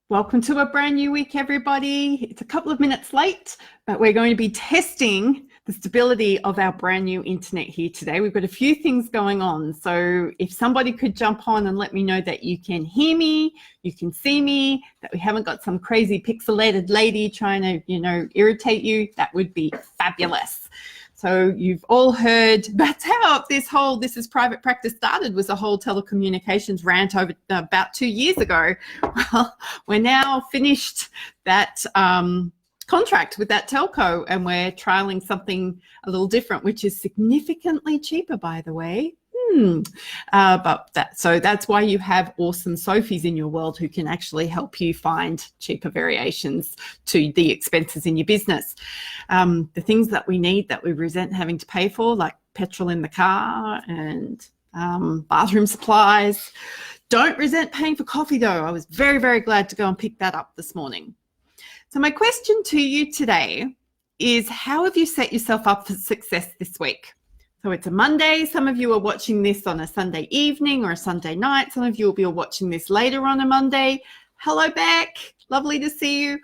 Welcome to a brand new week, everybody. It's a couple of minutes late, but we're going to be testing the stability of our brand new internet here today. We've got a few things going on. So if somebody could jump on and let me know that you can hear me, you can see me, that we haven't got some crazy pixelated lady trying to, irritate you, that would be fabulous. So you've all heard that's how this is private practice started, was a whole telecommunications rant over about 2 years ago. Well, we're now finished that contract with that telco, and we're trialing something a little different, which is significantly cheaper, by the way. So that's why you have awesome Sophies in your world who can actually help you find cheaper variations to the expenses in your business. The things that we need that we resent having to pay for, like petrol in the car and bathroom supplies. Don't resent paying for coffee though. I was very, very glad to go and pick that up this morning. So my question to you today is, how have you set yourself up for success this week? So it's a Monday. Some of you are watching this on a Sunday evening or a Sunday night. Some of you will be watching this later on a Monday. Hello, Beck. Lovely to see you.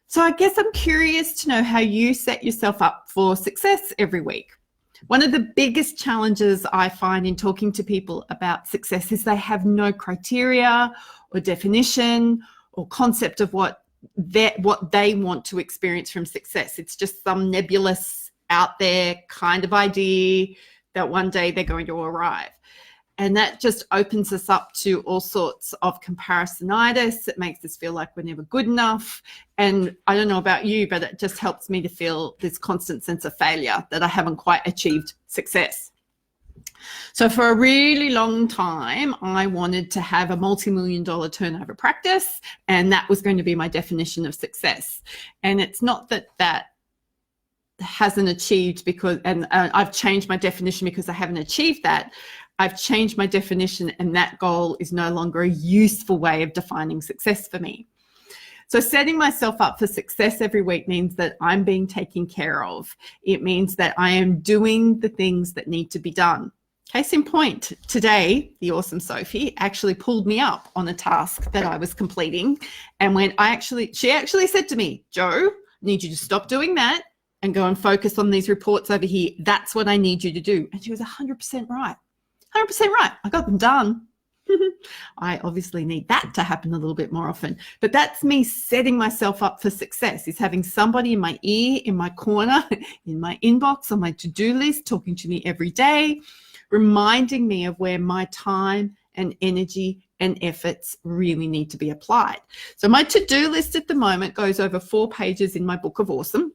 So I guess I'm curious to know how you set yourself up for success every week. One of the biggest challenges I find in talking to people about success is they have no criteria or definition or concept of what they want to experience from success. It's just some nebulous out there kind of idea that one day they're going to arrive. And that just opens us up to all sorts of comparisonitis. It makes us feel like we're never good enough. And I don't know about you, but it just helps me to feel this constant sense of failure that I haven't quite achieved success. So for a really long time, I wanted to have a multi-million-dollar turnover practice, and that was going to be my definition of success. And it's not that hasn't achieved because, and I've changed my definition because I haven't achieved that. I've changed my definition, and that goal is no longer a useful way of defining success for me. So setting myself up for success every week means that I'm being taken care of. It means that I am doing the things that need to be done. Case in point, today, the awesome Sophie actually pulled me up on a task that I was completing. And she actually said to me, "Jo, I need you to stop doing that and go and focus on these reports over here. That's what I need you to do." And she was 100% right. 100% right. I got them done. I obviously need that to happen a little bit more often. But that's me setting myself up for success, is having somebody in my ear, in my corner, in my inbox, on my to-do list, talking to me every day, reminding me of where my time and energy and efforts really need to be applied. So my to-do list at the moment goes over 4 pages in my book of awesome.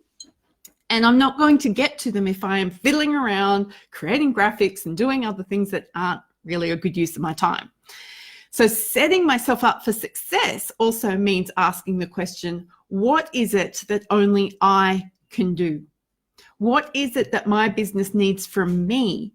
And I'm not going to get to them if I am fiddling around, creating graphics and doing other things that aren't really a good use of my time. So setting myself up for success also means asking the question, what is it that only I can do? What is it that my business needs from me?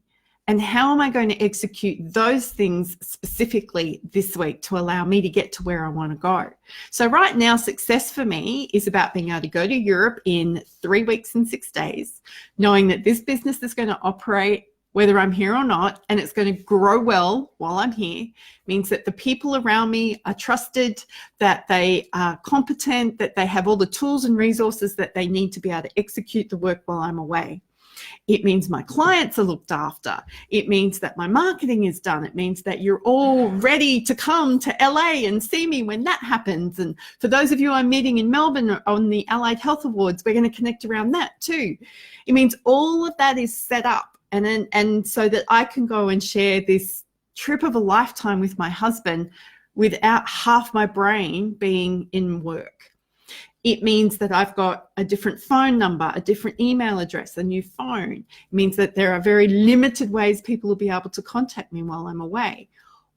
And how am I going to execute those things specifically this week to allow me to get to where I want to go? So right now, success for me is about being able to go to Europe in 3 weeks and 6 days, knowing that this business is going to operate whether I'm here or not, and it's going to grow well while I'm here. It means that the people around me are trusted, that they are competent, that they have all the tools and resources that they need to be able to execute the work while I'm away. It means my clients are looked after. It means that my marketing is done. It means that you're all ready to come to LA and see me when that happens. And for those of you I'm meeting in Melbourne on the Allied Health Awards, we're going to connect around that too. It means all of that is set up, and so that I can go and share this trip of a lifetime with my husband without half my brain being in work. It means that I've got a different phone number, a different email address, a new phone. It means that there are very limited ways people will be able to contact me while I'm away.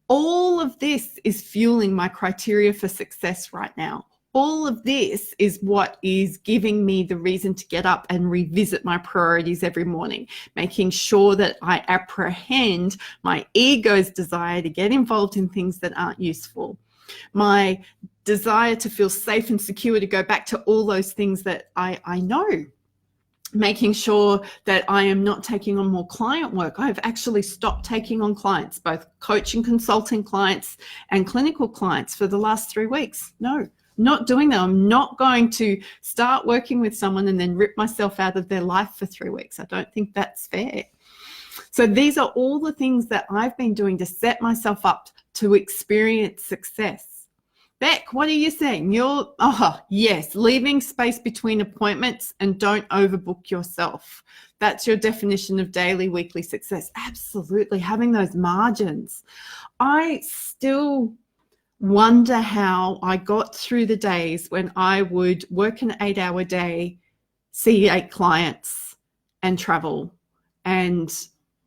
All of this is fueling my criteria for success right now. All of this is what is giving me the reason to get up and revisit my priorities every morning, making sure that I apprehend my ego's desire to get involved in things that aren't useful, my desire to feel safe and secure to go back to all those things that I know, making sure that I am not taking on more client work. I've actually stopped taking on clients, both coaching, consulting clients and clinical clients for the last 3 weeks. No, Not doing that. I'm not going to start working with someone and then rip myself out of their life for 3 weeks. I don't think that's fair. So these are all the things that I've been doing to set myself up to experience success. Beck, what are you saying? Yes, leaving space between appointments and don't overbook yourself. That's your definition of daily, weekly success. Absolutely, having those margins. I still wonder how I got through the days when I would work an 8-hour day, see 8 clients and travel, and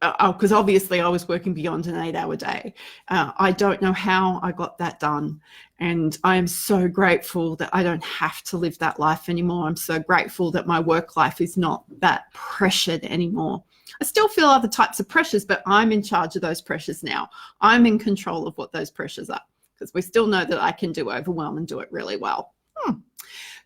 because obviously I was working beyond an 8-hour day. I don't know how I got that done. And I am so grateful that I don't have to live that life anymore. I'm so grateful that my work life is not that pressured anymore. I still feel other types of pressures, but I'm in charge of those pressures now. I'm in control of what those pressures are, because we still know that I can do overwhelm and do it really well.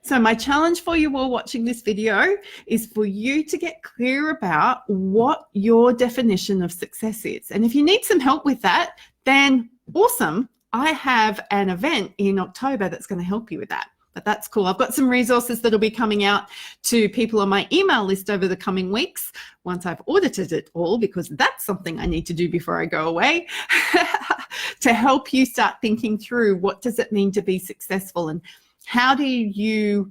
So my challenge for you all watching this video is for you to get clear about what your definition of success is. And if you need some help with that, then awesome. I have an event in October that's going to help you with that. But that's cool. I've got some resources that'll be coming out to people on my email list over the coming weeks once I've audited it all, because that's something I need to do before I go away, to help you start thinking through what does it mean to be successful, and how do you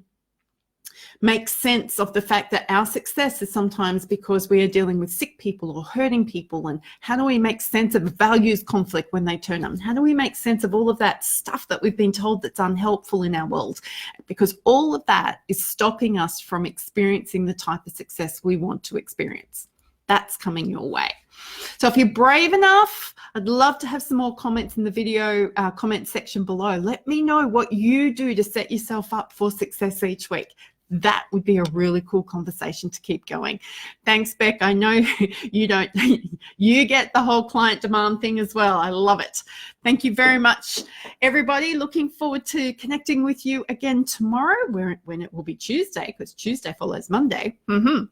make sense of the fact that our success is sometimes because we are dealing with sick people or hurting people, and how do we make sense of values conflict when they turn up? How do we make sense of all of that stuff that we've been told that's unhelpful in our world? Because all of that is stopping us from experiencing the type of success we want to experience. That's coming your way. So if you're brave enough, I'd love to have some more comments in the video comment section below. Let me know what you do to set yourself up for success each week. That would be a really cool conversation to keep going. Thanks, Beck. I know you don't, you get the whole client demand thing as well. I love it. Thank you very much, everybody. Looking forward to connecting with you again tomorrow, when it will be Tuesday, because Tuesday follows Monday. But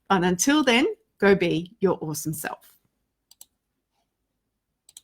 until then, go be your awesome self.